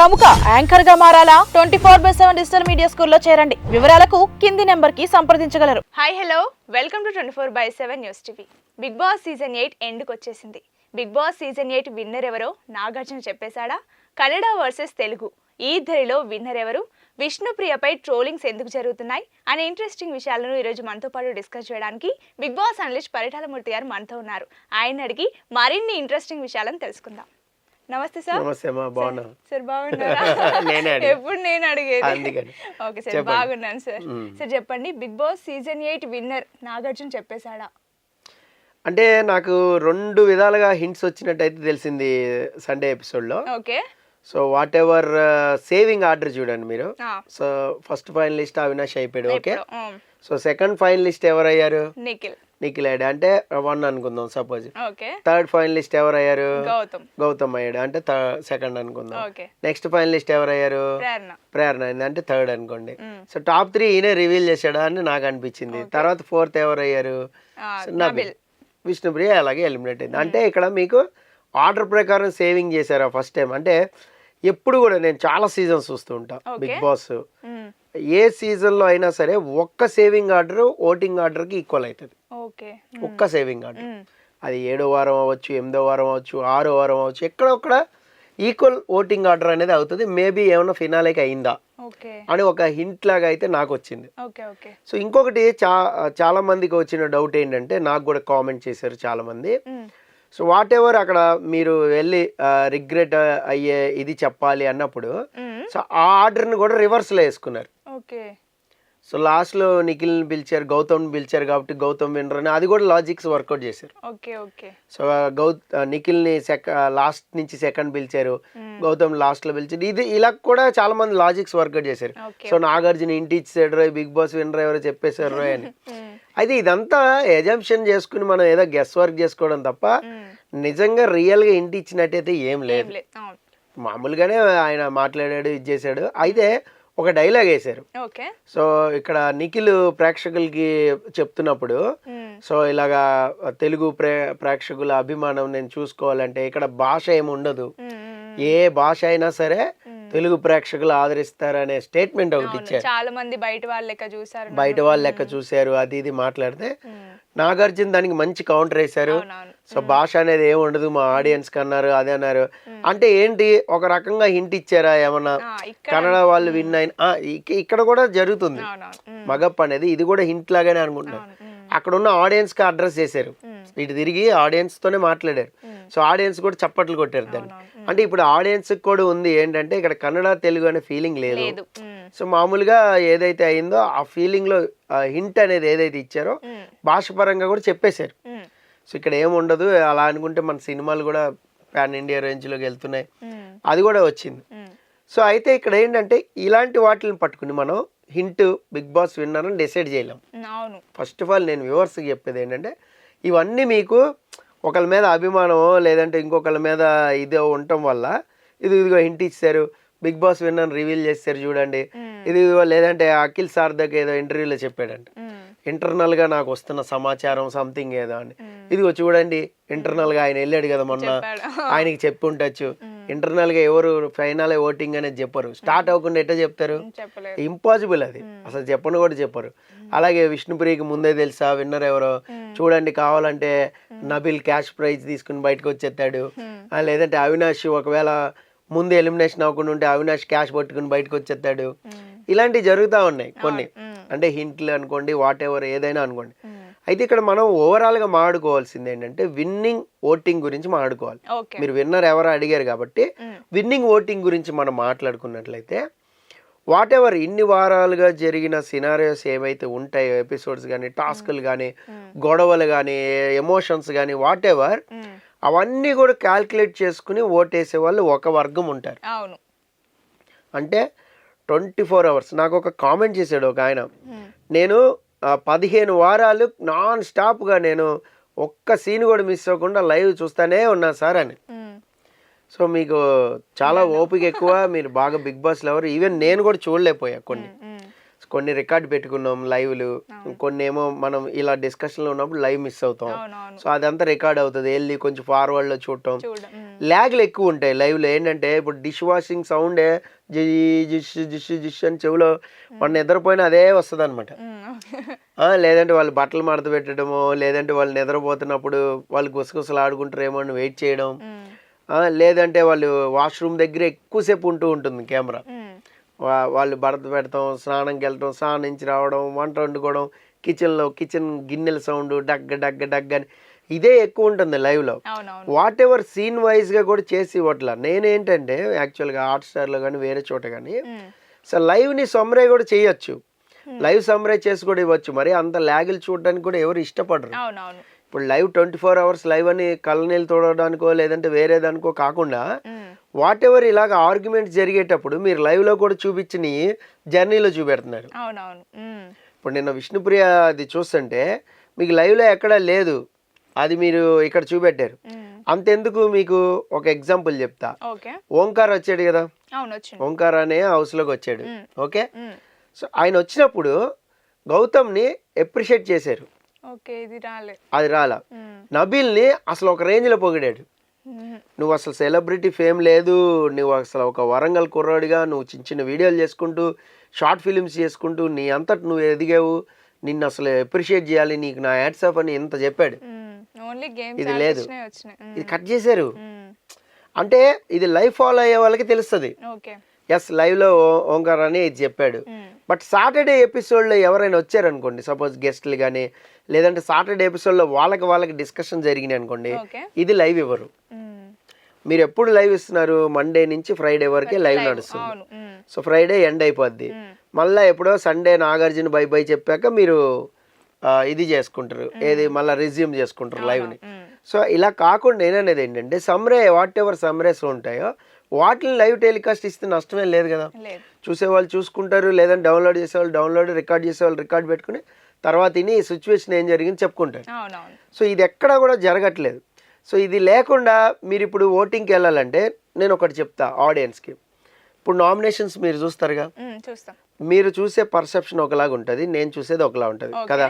ప్రముఖ యాంకర్ గా మారాలా? 24/7 digital media స్కూల్లో చేరండి. వివరాలకు కింది నెంబర్ కి సంప్రదించగలరు. Hi hello, welcome to 24/7 news TV. Bigg Boss season 8 ఎండ్కి వచ్చేసింది. బిగ్ బాస్ సీజన్ 8 విన్నర్ ఎవరో నాగార్జున చెప్పేశాడా? కన్నడ వర్సెస్ తెలుగు ఈ ఇద్దరిలో విన్నర్ ఎవరు? విష్ణుప్రియపై ట్రోలింగ్స్ ఎందుకు జరుగుతున్నాయి అనే ఇంట్రెస్టింగ్ విషయాలను ఈరోజు మనతో పాటు డిస్కస్ చేయడానికి బిగ్ బాస్ అనలిస్ట్ పరిటాలమూర్తి గారు మనతో ఉన్నారు. ఆయన అడిగి మరిన్ని ఇంట్రెస్టింగ్ విషయాలను తెలుసుకుందాం. నమస్తే సార్. నమస్తే అమ్మా, బాగున్నా సార్? బాగున్నారా? ఎప్పుడు నేను అడిగేది. ఓకే సార్, బాగున్నాను సార్. సార్ చెప్పండి, Bigg Boss season 8 winner Nagarjuna చెప్పేశాడా? అంటే నాకు రెండు విధాలుగా హింట్స్ వచ్చినట్టయితే తెలిసింది సండే ఎపిసోడ్లో. Okay. So whatever saving order చూడండి మీరు. సో ఫస్ట్ ఫైనలిస్ట్ అవినాష్ అయిపోయాడు. ఓకే. సో సెకండ్ ఫైనలిస్ట్ ఎవరయ్యారు? నిఖిల్ అయ్యాడు, అంటే 1 అనుకుందాం సపోజ్. థర్డ్ ఫైనలిస్ట్ ఎవరయ్యారు? గౌతమ్ అయ్యాడు, అంటే సెకండ్ అనుకుందాం. Next finalist ఎవరయ్యారు? ప్రేరణ అయింది, అంటే థర్డ్ అనుకోండి. సో టాప్ 3 ఈయనే రివీల్ చేశాడా అని నాకు అనిపించింది. తర్వాత ఫోర్త్ ఎవరయ్యారు? నబిల్. విష్ణుప్రియ అలాగే ఎలిమినేట్ అయింది. అంటే ఇక్కడ మీకు ఆర్డర్ ప్రకారం సేవింగ్ చేశారా ఫస్ట్ టైం? అంటే ఎప్పుడు కూడా నేను చాలా సీజన్స్ చూస్తూ ఉంటా బిగ్ బాస్. ఏ సీజన్ లో అయినా సరే ఒక్క సేవింగ్ ఆర్డర్ ఓటింగ్ ఆర్డర్ కి ఈక్వల్ అవుతుంది. ఒక్క సేవింగ్ ఆర్డర్, అది 7వ వారం అవ్వచ్చు, 8వ వారం అవ్వచ్చు, 6వ వారం అవ్వచ్చు, ఎక్కడొక్కడ ఈక్వల్ ఓటింగ్ ఆర్డర్ అనేది అవుతుంది. మేబీ ఏమైనా ఫినాలేకి అయిందా అని ఒక హింట్ లాగా అయితే నాకు వచ్చింది. సో ఇంకొకటి చాలా మందికి వచ్చిన డౌట్ ఏంటంటే, నాకు కూడా కామెంట్ చేశారు చాలా మంది. సో వాట్ ఎవర్ అక్కడ మీరు వెళ్ళి రిగ్రెట్ అయ్యే ఇది చెప్పాలి అన్నప్పుడు సో ఆ ఆర్డర్ని కూడా రివర్స్లో వేసుకున్నారు. సో లాస్ట్లో నిఖిల్ని పిలిచారు, గౌతమ్ని పిలిచారు కాబట్టి గౌతమ్ విన్నర్ అని, అది కూడా లాజిక్స్ వర్కౌట్ చేశారు. సో నిఖిల్ని లాస్ట్ నుంచి సెకండ్ పిలిచారు, గౌతమ్ లాస్ట్లో పిలిచారు. ఇది ఇలా కూడా చాలా మంది లాజిక్స్ వర్కౌట్ చేశారు. సో నాగార్జున ఇంటి ఇచ్చాడు, బిగ్ బాస్ విన్నర్ ఎవరో చెప్పేశారు అని. అయితే ఇదంతా ఎజంప్షన్ చేసుకుని మనం ఏదో గెస్ వర్క్ చేసుకోవడం తప్ప నిజంగా రియల్గా ఇంటి ఇచ్చినట్టయితే ఏం లేదు. మామూలుగానే ఆయన మాట్లాడాడు, ఇది చేశాడు. అయితే ఒక డైలాగ్ వేశారు. సో ఇక్కడ నిఖిల్ ప్రేక్షకులకి చెప్తున్నప్పుడు, సో ఇలాగా తెలుగు ప్రేక్షకుల అభిమానం నేను చూసుకోవాలంటే ఇక్కడ భాష ఏమి ఉండదు, ఏ భాష అయినా సరే తెలుగు ప్రేక్షకులు ఆదరిస్తారనే స్టేట్మెంట్ ఒకటి ఇచ్చారు. చాలా మంది బయట వాళ్ళ లెక్క చూశారు అది ఇది మాట్లాడితే నాగార్జున దానికి మంచి కౌంటర్ వేశారు. సో భాష అనేది ఏమి ఉండదు మా ఆడియన్స్ కన్నారు, అదే అన్నారు. అంటే ఏంటి, ఒక రకంగా హింట్ ఇచ్చారా ఏమన్నా? కన్నడ వాళ్ళు విన్ అయిన ఇక్కడ కూడా జరుగుతుంది మగప్ అనేది, ఇది కూడా హింట్ లాగానే అనుకుంటున్నాను. అక్కడ ఉన్న ఆడియన్స్ కి అడ్రస్ చేశారు, ఇటు తిరిగి ఆడియన్స్ తోనే మాట్లాడారు. సో ఆడియన్స్ కూడా చప్పట్లు కొట్టారు దాన్ని. అంటే ఇప్పుడు ఆడియన్స్ కూడా ఉంది ఏంటంటే ఇక్కడ కన్నడ తెలుగు అనే ఫీలింగ్ లేదు. సో మామూలుగా ఏదైతే అయిందో ఆ ఫీలింగ్ లో హింట్ అనేది ఏదైతే ఇచ్చారో భాష పరంగా కూడా చెప్పేశారు. సో ఇక్కడ ఏముండదు అలా అనుకుంటే మన సినిమాలు కూడా పాన్ ఇండియా రేంజ్ లోకి వెళ్తున్నాయి, అది కూడా వచ్చింది. సో అయితే ఇక్కడ ఏంటంటే ఇలాంటి వాటిని పట్టుకుని మనం హింట్ బిగ్ బాస్ విన్నర్ అని డిసైడ్ చేయలేం. ఫస్ట్ ఆఫ్ ఆల్ నేను వ్యూవర్స్కి చెప్పేది ఏంటంటే, ఇవన్నీ మీకు ఒకళ్ళ మీద అభిమానమో లేదంటే ఇంకొకళ్ళ మీద ఇదో ఉండటం వల్ల ఇదిగో హింట్ ఇచ్చారు, బిగ్ బాస్ విన్నర్ రివీల్ చేస్తారు చూడండి, ఇదిగో లేదంటే అఖిల్ సార్దక్ ఏదో ఇంటర్వ్యూలో చెప్పాడంట, ఇంటర్నల్ గా నాకు వస్తున్న సమాచారం సంథింగ్ ఏదో అని, ఇదిగో చూడండి ఇంటర్నల్ గా ఆయన వెళ్ళాడు కదా మొన్న, ఆయనకి చెప్పి ఉండొచ్చు. ఇంటర్నల్ గా ఎవరు ఫైనల్ ఓటింగ్ అనేది చెప్పరు, స్టార్ట్ అవ్వకుండా ఎట్లా చెప్తారు? ఇంపాసిబుల్, అది అసలు చెప్పను కూడా చెప్పరు. అలాగే విష్ణుప్రియకి ముందే తెలుసా విన్నర్ ఎవరో, చూడండి కావాలంటే నబిల్ క్యాష్ ప్రైజ్ తీసుకుని బయటకు వచ్చేస్తాడు, లేదంటే అవినాష్ ఒకవేళ ముందు ఎలిమినేషన్ అవ్వకుండా ఉంటే అవినాష్ క్యాష్ పట్టుకుని బయటకు వచ్చేస్తాడు. ఇలాంటివి జరుగుతూ ఉన్నాయి కొన్ని, అంటే హింట్లు అనుకోండి, వాట్ ఎవర్ ఏదైనా అనుకోండి. అయితే ఇక్కడ మనం ఓవరాల్ గా మాట్లాడుకోవాల్సింది ఏంటంటే విన్నింగ్ ఓటింగ్ గురించి మాట్లాడుకోవాలి. మీరు విన్నర్ ఎవరో అడిగారు కాబట్టి విన్నింగ్ ఓటింగ్ గురించి మనం మాట్లాడుకున్నట్లయితే, వాట్ ఎవర్ ఇన్ని వారాలుగా జరిగిన సినారియోస్ ఏవైతే ఉంటాయో, ఎపిసోడ్స్ కానీ, టాస్క్లు కానీ, గొడవలు కానీ, ఎమోషన్స్ కానీ, వాట్ ఎవర్ అవన్నీ కూడా క్యాల్కులేట్ చేసుకుని ఓటేసే వాళ్ళు ఒక వర్గం ఉంటారు. అంటే 24 hours. నాకు ఒక కామెంట్ చేశాడు ఒక ఆయన, నేను 15 వారాలు నాన్ స్టాప్గా నేను ఒక్క సీన్ కూడా మిస్ అవ్వకుండా లైవ్ చూస్తానే ఉన్నా సార్ అని. సో మీకు చాలా ఓపిక ఎక్కువ, మీరు బాగా బిగ్ బాస్ లవర్. ఈవెన్ నేను కూడా చూడలేకపోయా కొన్ని రికార్డ్ పెట్టుకున్నాం లైవ్లు, కొన్ని ఏమో మనం ఇలా డిస్కషన్లో ఉన్నప్పుడు లైవ్ మిస్ అవుతాం. సో అదంతా రికార్డ్ అవుతుంది, వెళ్ళి కొంచెం ఫార్వర్డ్లో చూడటం. ల్యాగ్లు ఎక్కువ ఉంటాయి లైవ్లో. ఏంటంటే ఇప్పుడు డిష్ వాషింగ్ సౌండే జిష్ జిష్ జిష్ అని చెవిలో మన నిద్రపోయినా అదే వస్తుంది అనమాట. లేదంటే వాళ్ళు బట్టలు మడత పెట్టడము, లేదంటే వాళ్ళు నిద్రపోతున్నప్పుడు వాళ్ళు గుసగుసలు ఆడుకుంటారేమో అని వెయిట్ చేయడం, లేదంటే వాళ్ళు వాష్రూమ్ దగ్గర ఎక్కువసేపు ఉంటుంది కెమెరా. వాళ్ళు భరత పెడతాం, స్నానంకి వెళ్ళటం, స్నానం నుంచి రావడం, వంట వండుకోవడం, కిచెన్ గిన్నెల సౌండ్ డగ్గ డగ్గ డగ్గ అని ఇదే ఎక్కువ ఉంటుంది లైవ్లో. వాట్ ఎవర్ సీన్ వైజ్గా కూడా చేసి ఇవ్వట్లా. నేనేంటంటే యాక్చువల్గా హాట్స్టార్లో కానీ వేరే చోట కానీ అసలు లైవ్ని సమ్మరే కూడా చేయొచ్చు, లైవ్ సమ్మరే చేసి కూడా ఇవ్వచ్చు. మరి అంత ల్యాగులు చూడడానికి కూడా ఎవరు ఇష్టపడరు. ఇప్పుడు లైవ్ 24 hours లైవ్ అని కళ్ళనీళ్ళు తోడడానికో లేదంటే వేరేదానికో కాకుండా వాట్ ఎవర్ ఇలాగ ఆర్గ్యుమెంట్స్ జరిగేటప్పుడు మీరు లైవ్లో కూడా చూపించిన జర్నీలో చూపెడుతున్నారు. ఇప్పుడు నిన్న విష్ణుప్రియ అది చూస్తుంటే మీకు లైవ్లో ఎక్కడా లేదు, అది మీరు ఇక్కడ చూపెట్టారు. అంతెందుకు మీకు ఒక ఎగ్జాంపుల్ చెప్తా. ఓంకార్ వచ్చాడు కదా, ఓంకార్ అనే హౌస్లోకి వచ్చాడు. ఓకే, సో ఆయన వచ్చినప్పుడు గౌతమ్ని అప్రిషియేట్ చేశారు, అది రాలా. నబీల్ని అసలు ఒక రేంజ్లో పొగిడాడు. నువ్వు అసలు సెలబ్రిటీ ఫేమ్ లేదు, నువ్వు అసలు ఒక వరంగల్ కుర్రాడిగా నువ్వు చిన్న చిన్న వీడియోలు చేసుకుంటూ షార్ట్ ఫిలిమ్స్ చేసుకుంటూ నీ అంతటి నువ్వు ఎదిగావు, నిన్ను అసలు అప్రిషియేట్ చేయాలి, నీకు నా హ్యాట్స్ ఆఫ్ అని ఎంత చెప్పాడు. ఇది లేదు, ఇది కట్ చేశారు. అంటే ఇది లైవ్ ఫాలో అయ్యే వాళ్ళకి తెలుస్తుంది. ఎస్, లైవ్లో ఓంకార్ అని ఇది చెప్పాడు. బట్ సాటర్డే ఎపిసోడ్లో ఎవరైనా వచ్చారనుకోండి, సపోజ్ గెస్ట్లు కానీ లేదంటే సాటర్డే ఎపిసోడ్లో వాళ్ళకి డిస్కషన్ జరిగినాయి అనుకోండి, ఇది లైవ్ ఇవ్వరు. మీరు ఎప్పుడు లైవ్ ఇస్తున్నారు? మండే నుంచి ఫ్రైడే వరకే లైవ్ నడుస్తుంది. సో ఫ్రైడే ఎండ్ అయిపోద్ది, మళ్ళీ ఎప్పుడో సండే నాగార్జున బై బై చెప్పాక మీరు ఇది చేసుకుంటారు, ఏది మళ్ళీ రిజ్యూమ్ చేసుకుంటారు లైవ్ని. సో ఇలా కాకుండా నేననేది ఏంటంటే సమ్రే వాట్ ఎవర్ సమ్రేస్ ఉంటాయో వాటిని లైవ్ టెలికాస్ట్ ఇస్తే నష్టమే లేదు కదా. చూసేవాళ్ళు చూసుకుంటారు, లేదంటే డౌన్లోడ్ చేసేవాళ్ళు డౌన్లోడ్, రికార్డ్ చేసేవాళ్ళు రికార్డ్ పెట్టుకుని తర్వాత ఈ సిచ్యువేషన్ ఏం జరిగింది చెప్పుకుంటారు. సో ఇది ఎక్కడా కూడా జరగట్లేదు. సో ఇది లేకుండా మీరు ఇప్పుడు ఓటింగ్కి వెళ్ళాలంటే నేను ఒకటి చెప్తా ఆడియన్స్కి. ఇప్పుడు నామినేషన్స్ మీరు చూస్తారుగా, మీరు చూసే పర్సెప్షన్ ఒకలాగా ఉంటుంది, నేను చూసేది ఒకలా ఉంటుంది కదా,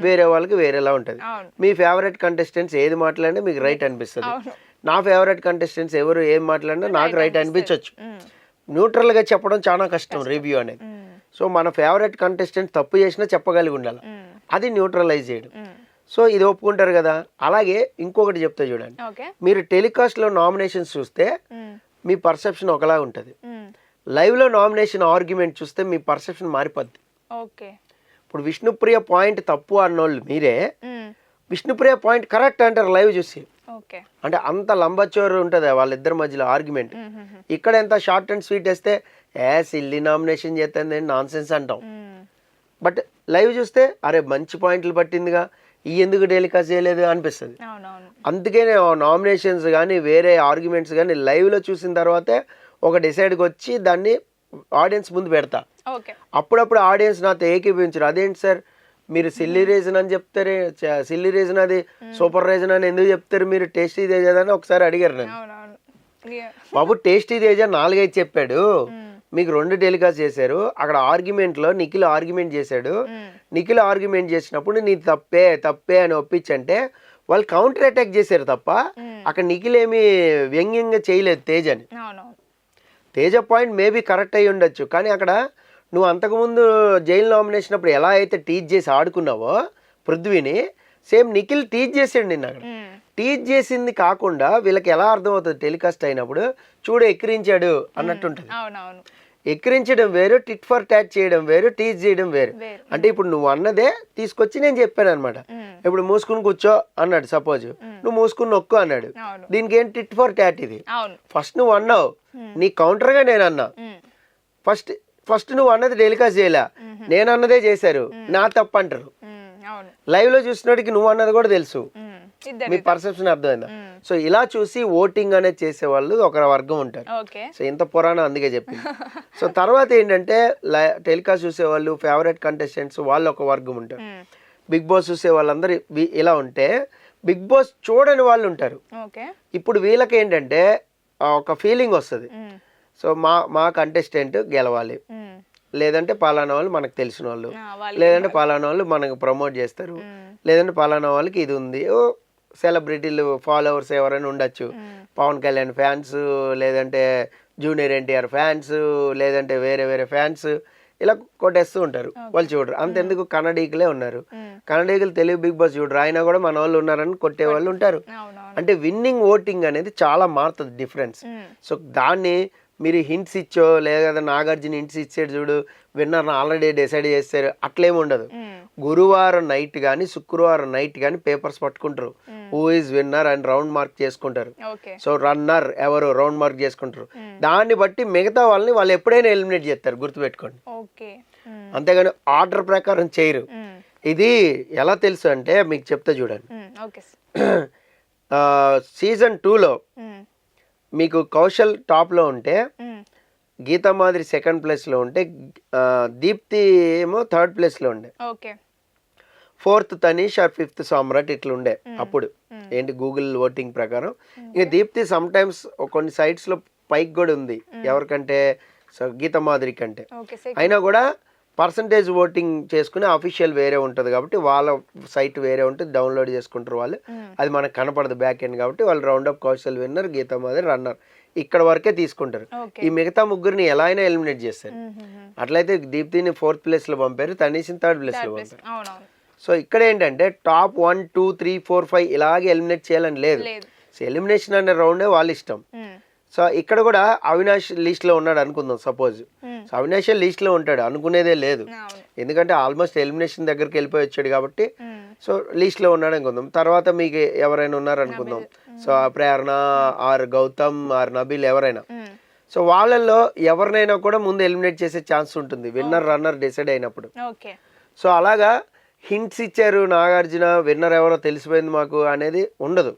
వేరే వాళ్ళకి వేరేలా ఉంటుంది. మీ ఫేవరెట్ కంటెస్టెంట్స్ ఏది మాట్లాడినా మీకు రైట్ అనిపిస్తుంది, నా ఫేవరెట్ కంటెస్టెంట్స్ ఎవరు ఏం మాట్లాడినా నాకు రైట్ అనిపించవచ్చు. న్యూట్రల్గా చెప్పడం చాలా కష్టం రివ్యూ అనేది. సో మన ఫేవరెట్ కంటెస్టెంట్ తప్పు చేసినా చెప్పగలిగి ఉండాలి, అది న్యూట్రలైజ్ చేయడం. సో ఇది ఒప్పుకుంటారు కదా. అలాగే ఇంకొకటి చెప్తే చూడండి, మీరు టెలికాస్ట్లో నామినేషన్స్ చూస్తే మీ పర్సెప్షన్ ఒకలా ఉంటుంది, లైవ్లో నామినేషన్ ఆర్గ్యుమెంట్ చూస్తే మీ పర్సెప్షన్ మారిపోద్ది. ఇప్పుడు విష్ణుప్రియ పాయింట్ తప్పు అన్నోళ్ళు మీరే విష్ణుప్రియ పాయింట్ కరెక్ట్ అంటారు లైవ్ చూసి. అంటే అంత లంబచోరు ఉంటుంది వాళ్ళిద్దరి మధ్యలో ఆర్గ్యుమెంట్. ఇక్కడ ఎంత షార్ట్ అండ్ స్వీట్ వేస్తే సిల్లీ నామినేషన్ చేస్తుంది నాన్ సెన్స్ అంటాం. బట్ లైవ్ చూస్తే అరే మంచి పాయింట్లు పట్టిందిగా, ఈ ఎందుకు టెలికాస్ట్ చేయలేదు అనిపిస్తుంది. అందుకే నామినేషన్స్ కానీ వేరే ఆర్గ్యుమెంట్స్ కానీ లైవ్లో చూసిన తర్వాతే ఒక డిసైడ్కి వచ్చి దాన్ని ఆడియన్స్ ముందు పెడతా. అప్పుడప్పుడు ఆడియన్స్ నాతో ఏకీభవించరు, అదేంటి సార్ మీరు సిల్లీ రీజన్ అని చెప్తారు, సిల్లీ రీజన్ అది సూపర్ రీజన్ అని ఎందుకు చెప్తారు, మీరు టేస్టీ తేజ అని ఒకసారి అడిగారు నన్ను. బాబు టేస్టీ తేజ 4-5 చెప్పాడు, మీకు 2 టెలికాస్ట్ చేశారు. అక్కడ ఆర్గ్యుమెంట్లో నిఖిల్ ఆర్గ్యుమెంట్ చేశాడు, నిఖిల్ ఆర్గ్యుమెంట్ చేసినప్పుడు నీ తప్పే అని ఒప్పించంటే వాళ్ళు కౌంటర్ అటాక్ చేశారు తప్ప అక్కడ నిఖిల్ ఏమి వ్యంగ్యంగా చేయలేదు తేజని. తేజ పాయింట్ మేబీ కరెక్ట్ అయ్యి ఉండొచ్చు, కానీ అక్కడ నువ్వు అంతకుముందు జైలు నామినేషన్ అప్పుడు ఎలా అయితే టీచ్ చేసి ఆడుకున్నావో పృథ్వీని, సేమ్ నిఖిల్ టీచ్ చేసాడు నిన్న. అక్కడ టీచ్ చేసింది కాకుండా వీళ్ళకి ఎలా అర్థమవుతుంది టెలికాస్ట్ అయినప్పుడు, చూడు ఎక్కిరించాడు అన్నట్టుంటుంది. ఎక్కిరించడం వేరు, టిట్ ఫర్ టాట్ చేయడం వేరు, టీచ్ చేయడం వేరు. అంటే ఇప్పుడు నువ్వు అన్నదే తీసుకొచ్చి నేను చెప్పాను అనమాట. ఇప్పుడు మూసుకుని కూర్చో అన్నాడు, సపోజ్ నువ్వు మూసుకుని నొక్కు అన్నాడు, దీనికి ఏం టిట్ ఫర్ టాట్ ఇది. ఫస్ట్ నువ్వు అన్నావు, నీ కౌంటర్గా నేను అన్నా. ఫస్ట్ నువ్వు అన్నది టెలికాస్ట్ చేయలే, నేను అన్నదే చేశారు, నా తప్పు అంటారు. లైవ్ లో చూసినోడికి నువ్వు అన్నది కూడా తెలుసు, మీ పర్సెప్షన్ అర్థమైందా. సో ఇలా చూసి ఓటింగ్ అనేది చేసే వాళ్ళు ఒక వర్గం ఉంటారు. సో ఇంత పురాణం అందుకే చెప్పింది. సో తర్వాత ఏంటంటే టెలికాస్ట్ చూసే వాళ్ళు ఫేవరెట్ కంటెస్టెంట్స్ వాళ్ళు ఒక వర్గం ఉంటారు. బిగ్ బాస్ చూసే వాళ్ళందరూ ఇలా ఉంటే బిగ్ బాస్ చూడని వాళ్ళు ఉంటారు. ఇప్పుడు వీళ్ళకి ఏంటంటే ఒక ఫీలింగ్ వస్తుంది, సో మా కంటెస్టెంట్ గెలవాలి, లేదంటే పలానా వాళ్ళు మనకు తెలిసిన వాళ్ళు, లేదంటే పలానా వాళ్ళు మనకు ప్రమోట్ చేస్తారు, లేదంటే పలానా వాళ్ళకి ఇది ఉంది, సెలబ్రిటీలు ఫాలోవర్స్ ఎవరైనా ఉండొచ్చు, పవన్ కళ్యాణ్ ఫ్యాన్స్, లేదంటే జూనియర్ ఎన్టీఆర్ ఫ్యాన్స్, లేదంటే వేరే వేరే ఫ్యాన్స్, ఇలా కొట్టేస్తూ ఉంటారు. వాళ్ళు చూడరు. అంతెందుకు కన్నడీకులే ఉన్నారు, కన్నడీకులు తెలుగు బిగ్ బాస్ చూడరు, అయినా కూడా మన వాళ్ళు ఉన్నారని కొట్టే వాళ్ళు ఉంటారు. అంటే విన్నింగ్ ఓటింగ్ అనేది చాలా మారుతుంది డిఫరెన్స్. సో దాన్ని మీరు హింట్స్ ఇచ్చో లేదా నాగార్జున హింట్స్ ఇచ్చాడు చూడు విన్నర్ని ఆల్రెడీ డిసైడ్ చేస్తారు అట్లేమి ఉండదు. గురువారం నైట్ కానీ శుక్రవారం నైట్ కానీ పేపర్స్ పట్టుకుంటారు, హూ ఈజ్ విన్నర్ అని రౌండ్ మార్క్ చేసుకుంటారు. సో రన్నర్ ఎవరు రౌండ్ మార్క్ చేసుకుంటారు. దాన్ని బట్టి మిగతా వాళ్ళని వాళ్ళు ఎప్పుడైనా ఎలిమినేట్ చేస్తారు, గుర్తుపెట్టుకోండి. అంతేగాని ఆర్డర్ ప్రకారం చేయరు. ఇది ఎలా తెలుసు అంటే మీకు చెప్తా చూడండి. సీజన్ 2లో మీకు కౌశల్ టాప్లో ఉంటే, గీతా మాదిరి సెకండ్ ప్లేస్లో ఉంటే, దీప్తి ఏమో థర్డ్ ప్లేస్లో ఉండే, ఫోర్త్ తనీష్ ఆర్ ఫిఫ్త్ సామ్రాట్ ఇట్లా ఉండే అప్పుడు ఏంటి గూగుల్ ఓటింగ్ ప్రకారం. ఇంకా దీప్తి సమ్ టైమ్స్ కొన్ని సైట్స్లో పైకి కూడా ఉంది ఎవరికంటే గీతా మాదిరి కంటే. అయినా కూడా పర్సంటేజ్ ఓటింగ్ చేసుకుని అఫీషియల్ వేరే ఉంటుంది కాబట్టి వాళ్ళ సైట్ వేరే ఉంటుంది, డౌన్లోడ్ చేసుకుంటారు వాళ్ళు, అది మనకు కనపడదు బ్యాక్ ఎండ్ కాబట్టి వాళ్ళు round up Kaushal winner, Geetha Madhuri runner ఇక్కడ వరకే తీసుకుంటారు. ఈ మిగతా ముగ్గురిని ఎలా అయినా ఎలిమినేట్ చేస్తారు. అట్లయితే దీప్తిని 4th ప్లేస్ లో పంపారు, తనీష్ని 3rd ప్లేస్ లో పంపారు. సో ఇక్కడ ఏంటంటే టాప్ 1 2 3 4 5 ఇలాగే ఎలిమినేట్ చేయాలని లేదు. సో ఎలిమినేషన్ అనే రౌండే వాళ్ళ ఇష్టం. సో ఇక్కడ కూడా అవినాష్ లిస్ట్ లో ఉన్నాడు అనుకుందాం సపోజ్. సో అవినాష్ లిస్ట్ లో ఉంటాడు అనుకునేదే లేదు, ఎందుకంటే ఆల్మోస్ట్ ఎలిమినేషన్ దగ్గరికి వెళ్ళిపోయి వచ్చాడు కాబట్టి. సో లిస్ట్ లో ఉన్నాడు అనుకుందాం. తర్వాత మీకు ఎవరైనా ఉన్నారు అనుకుందాం, so Prerana or Gautham or Nabeel ఎవరైనా. సో వాళ్ళల్లో ఎవరినైనా కూడా ముందు ఎలిమినేట్ చేసే ఛాన్స్ ఉంటుంది విన్నర్ రన్నర్ డిసైడ్ అయినప్పుడు. సో అలాగా హింట్స్ ఇచ్చారు నాగార్జున, విన్నర్ ఎవరో తెలిసిపోయింది మాకు అనేది ఉండదు.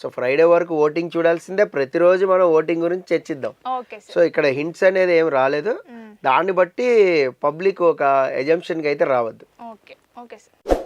సో ఫ్రైడే వరకు ఓటింగ్ చూడాల్సిందే, ప్రతిరోజు మనం ఓటింగ్ గురించి చర్చిద్దాం. సో ఇక్కడ హింట్స్ అనేది ఏం రాలేదు, దాన్ని బట్టి పబ్లిక్ ఒక ఎజంప్షన్కి అయితే రావద్దు. Okay sir.